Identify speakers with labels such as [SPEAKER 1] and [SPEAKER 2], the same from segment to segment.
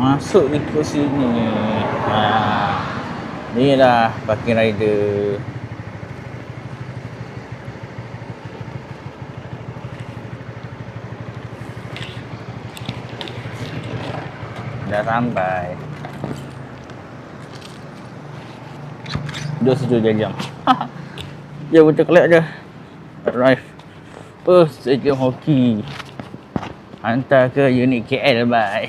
[SPEAKER 1] Masuk ni ke sini. Ni lah parking rider. Dah sampai. Duduk situ jam. Dia betul kelak je. Arrive. Stadium hoki. Hantar ke unit KL, bye.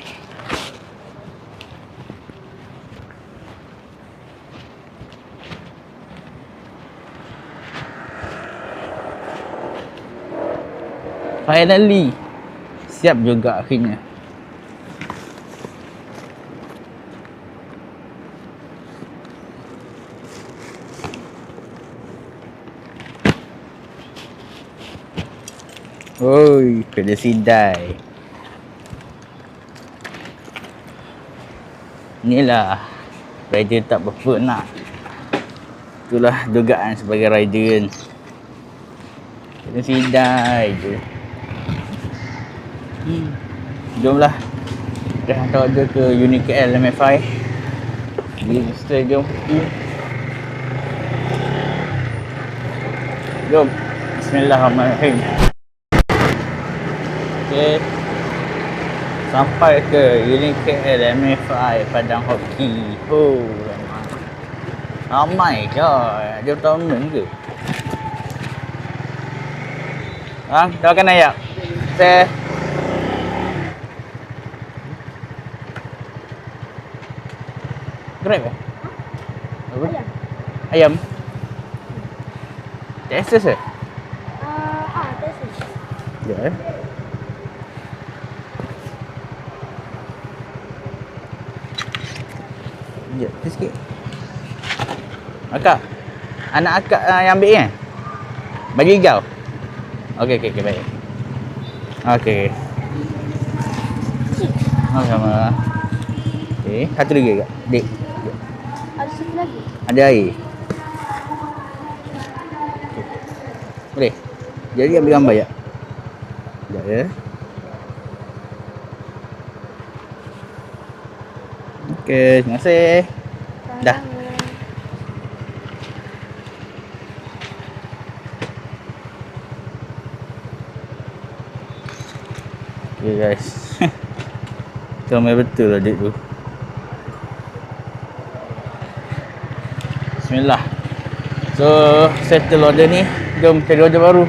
[SPEAKER 1] Finally. Siap juga akhirnya. Oi, kena sidai. Inilah rider tak berapa nak. Itulah dugaan sebagai rider kan. Kena sidai je. Jomlah. Kita hantar dia ke unit KL MFI di stadium. Jom. Bismillahirrahmanirrahim. Okay. Sampai ke unit KL MFI Padang Hoki. Oh, ramai je. Dia tahun ke? Dah kena ya? Saya Grab ke? Apa? Ayam. Texas ke?
[SPEAKER 2] Texas.
[SPEAKER 1] Ya. Sekejap, sikit. Akak. Anak akak yang ambil kan? Baju hijau? Okey, baik. Okey. Sama-sama. Okey, satu lagi kak. Dek.
[SPEAKER 2] Ada satu lagi?
[SPEAKER 1] Ada air. Boleh? Jadi ambil gambar ya? Sekejap ya. Okey, terima kasih. Dah. Okay guys. Ramai betul adik tu. Bismillah. So settle order ni. Jom cari order baru.